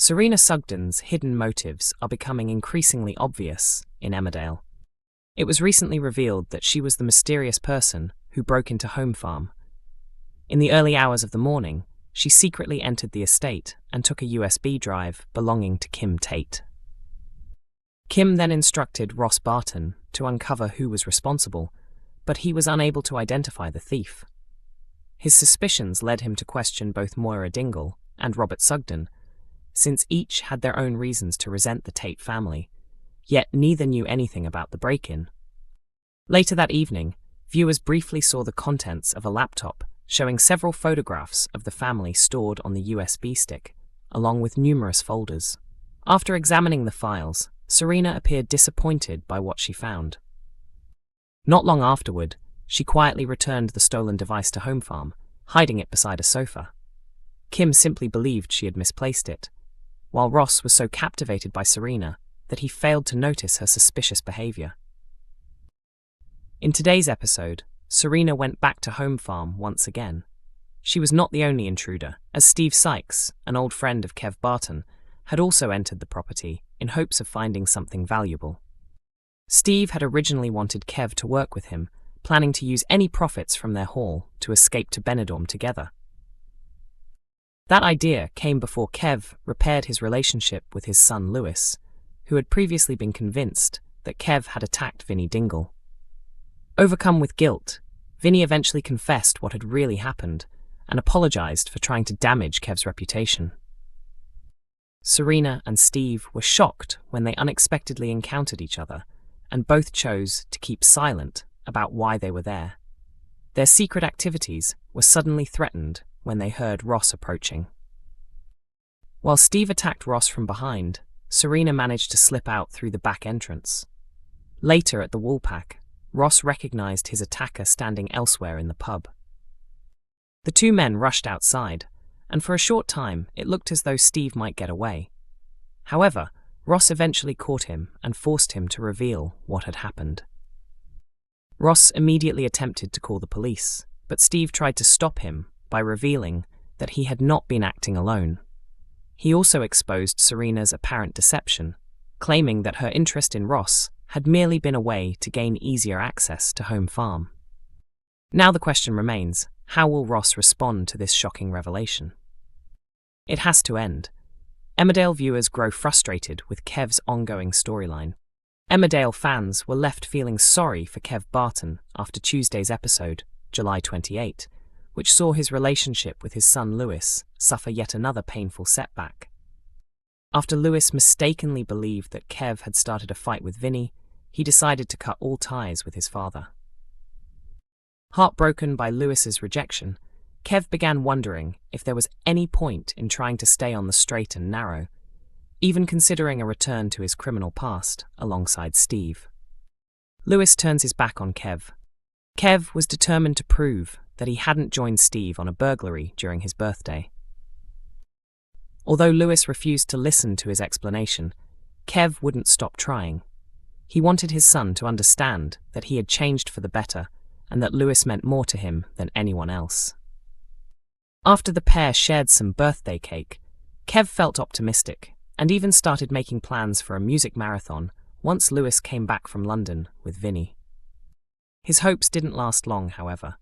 Serena Sugden's hidden motives are becoming increasingly obvious in Emmerdale. It was recently revealed that she was the mysterious person who broke into Home Farm. In the early hours of the morning, she secretly entered the estate and took a USB drive belonging to Tate. Kim then instructed Ross Barton to uncover who was responsible, but he was unable to identify the thief. His suspicions led him to question both Moira Dingle and Robert Sugden, since each had their own reasons to resent the Tate family, yet neither knew anything about the break-in. Later that evening, viewers briefly saw the contents of a laptop showing several photographs of the family stored on the USB stick, along with numerous folders. After examining the files, Serena appeared disappointed by what she found. Not long afterward, she quietly returned the stolen device to Home Farm, hiding it beside a sofa. Kim simply believed she had misplaced it, while Ross was so captivated by Serena that he failed to notice her suspicious behavior. In today's episode, Serena went back to Home Farm once again. She was not the only intruder, as Steve Sykes, an old friend of Kev Barton, had also entered the property in hopes of finding something valuable. Steve had originally wanted Kev to work with him, planning to use any profits from their haul to escape to Benidorm together. That idea came before Kev repaired his relationship with his son Lewis, who had previously been convinced that Kev had attacked Vinnie Dingle. Overcome with guilt, Vinnie eventually confessed what had really happened and apologized for trying to damage Kev's reputation. Serena and Steve were shocked when they unexpectedly encountered each other, and both chose to keep silent about why they were there. Their secret activities were suddenly threatened when they heard Ross approaching. While Steve attacked Ross from behind, Serena managed to slip out through the back entrance. Later at the Woolpack, Ross recognized his attacker standing elsewhere in the pub. The two men rushed outside, and for a short time it looked as though Steve might get away. However, Ross eventually caught him and forced him to reveal what had happened. Ross immediately attempted to call the police, but Steve tried to stop him by revealing that he had not been acting alone. He also exposed Serena's apparent deception, claiming that her interest in Ross had merely been a way to gain easier access to Home Farm. Now the question remains, how will Ross respond to this shocking revelation? It has to end. Emmerdale viewers grow frustrated with Kev's ongoing storyline. Emmerdale fans were left feeling sorry for Kev Barton after Tuesday's episode, July 28, which saw his relationship with his son Lewis suffer yet another painful setback. After Lewis mistakenly believed that Kev had started a fight with Vinnie, he decided to cut all ties with his father. Heartbroken by Lewis's rejection, Kev began wondering if there was any point in trying to stay on the straight and narrow, even considering a return to his criminal past alongside Steve. Lewis turns his back on Kev. Kev was determined to prove that he hadn't joined Steve on a burglary during his birthday. Although Lewis refused to listen to his explanation, Kev wouldn't stop trying. He wanted his son to understand that he had changed for the better and that Lewis meant more to him than anyone else. After the pair shared some birthday cake, Kev felt optimistic and even started making plans for a music marathon once Lewis came back from London with Vinnie. His hopes didn't last long, however.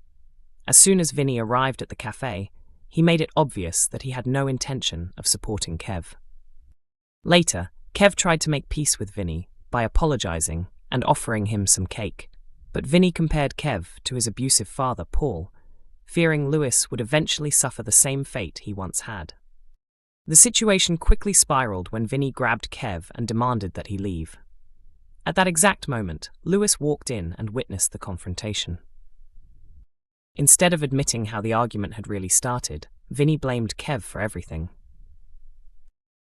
As soon as Vinnie arrived at the cafe, he made it obvious that he had no intention of supporting Kev. Later, Kev tried to make peace with Vinnie by apologizing and offering him some cake, but Vinnie compared Kev to his abusive father, Paul, fearing Lewis would eventually suffer the same fate he once had. The situation quickly spiraled when Vinnie grabbed Kev and demanded that he leave. At that exact moment, Lewis walked in and witnessed the confrontation. Instead of admitting how the argument had really started, Vinnie blamed Kev for everything.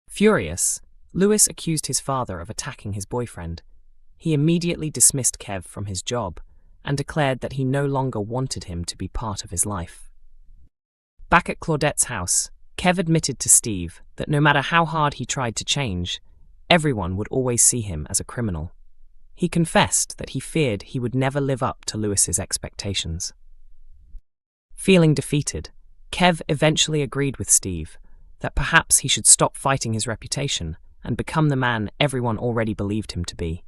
Furious, Lewis accused his father of attacking his boyfriend. He immediately dismissed Kev from his job and declared that he no longer wanted him to be part of his life. Back at Claudette's house, Kev admitted to Steve that no matter how hard he tried to change, everyone would always see him as a criminal. He confessed that he feared he would never live up to Lewis's expectations. Feeling defeated, Kev eventually agreed with Steve that perhaps he should stop fighting his reputation and become the man everyone already believed him to be.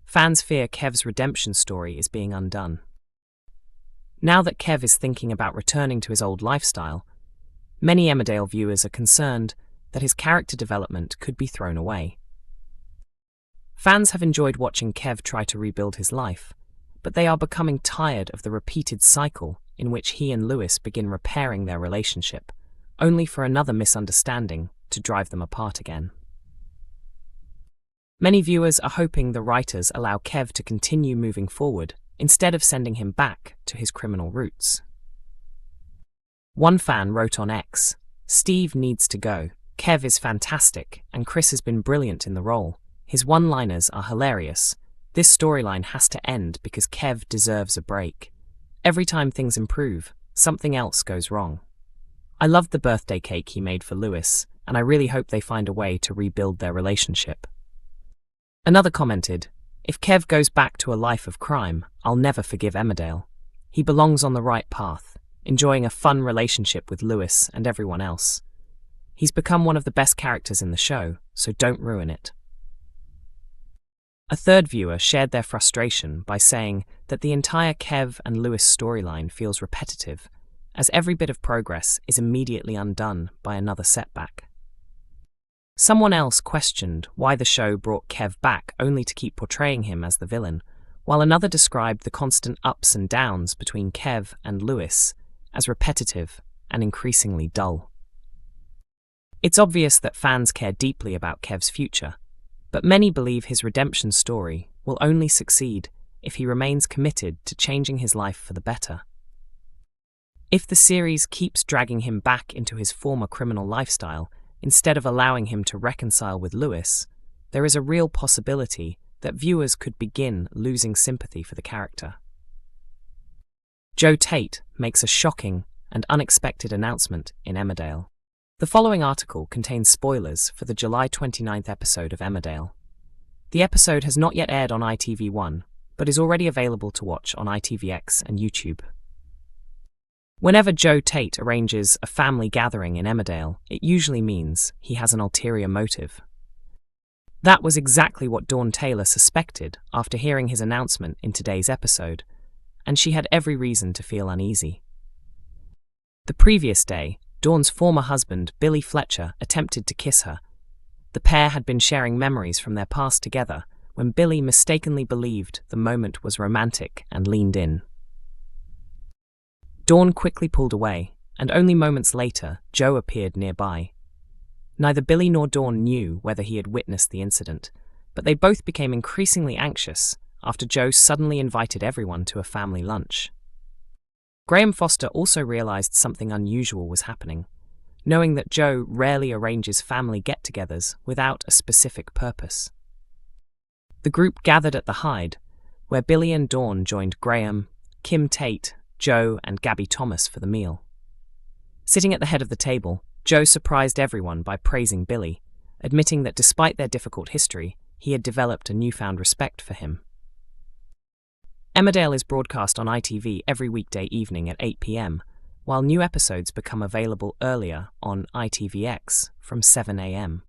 Fans fear Kev's redemption story is being undone. Now that Kev is thinking about returning to his old lifestyle, many Emmerdale viewers are concerned that his character development could be thrown away. Fans have enjoyed watching Kev try to rebuild his life, but they are becoming tired of the repeated cycle in which he and Lewis begin repairing their relationship, only for another misunderstanding to drive them apart again. Many viewers are hoping the writers allow Kev to continue moving forward instead of sending him back to his criminal roots. One fan wrote on X, "Steve needs to go. Kev is fantastic, and Chris has been brilliant in the role. His one-liners are hilarious. This storyline has to end because Kev deserves a break. Every time things improve, something else goes wrong. I loved the birthday cake he made for Lewis, and I really hope they find a way to rebuild their relationship." Another commented, "If Kev goes back to a life of crime, I'll never forgive Emmerdale. He belongs on the right path, enjoying a fun relationship with Lewis and everyone else. He's become one of the best characters in the show, so don't ruin it." A third viewer shared their frustration by saying that the entire Kev and Lewis storyline feels repetitive, as every bit of progress is immediately undone by another setback. Someone else questioned why the show brought Kev back only to keep portraying him as the villain, while another described the constant ups and downs between Kev and Lewis as repetitive and increasingly dull. It's obvious that fans care deeply about Kev's future, but many believe his redemption story will only succeed if he remains committed to changing his life for the better. If the series keeps dragging him back into his former criminal lifestyle, instead of allowing him to reconcile with Lewis, there is a real possibility that viewers could begin losing sympathy for the character. Tate makes a shocking and unexpected announcement in Emmerdale. The following article contains spoilers for the July 29th episode of Emmerdale. The episode has not yet aired on ITV1, but is already available to watch on ITVX and YouTube. Whenever Tate arranges a family gathering in Emmerdale, it usually means he has an ulterior motive. That was exactly what Dawn Taylor suspected after hearing his announcement in today's episode, and she had every reason to feel uneasy. The previous day, Dawn's former husband, Billy Fletcher, attempted to kiss her. The pair had been sharing memories from their past together when Billy mistakenly believed the moment was romantic and leaned in. Dawn quickly pulled away, and only moments later, Joe appeared nearby. Neither Billy nor Dawn knew whether he had witnessed the incident, but they both became increasingly anxious after Joe suddenly invited everyone to a family lunch. Graham Foster also realized something unusual was happening, knowing that Joe rarely arranges family get-togethers without a specific purpose. The group gathered at the Hyde, where Billy and Dawn joined Graham, Kim Tate, Joe and Gabby Thomas for the meal. Sitting at the head of the table, Joe surprised everyone by praising Billy, admitting that despite their difficult history, he had developed a newfound respect for him. Emmerdale is broadcast on ITV every weekday evening at 8 p.m, while new episodes become available earlier on ITVX from 7 a.m.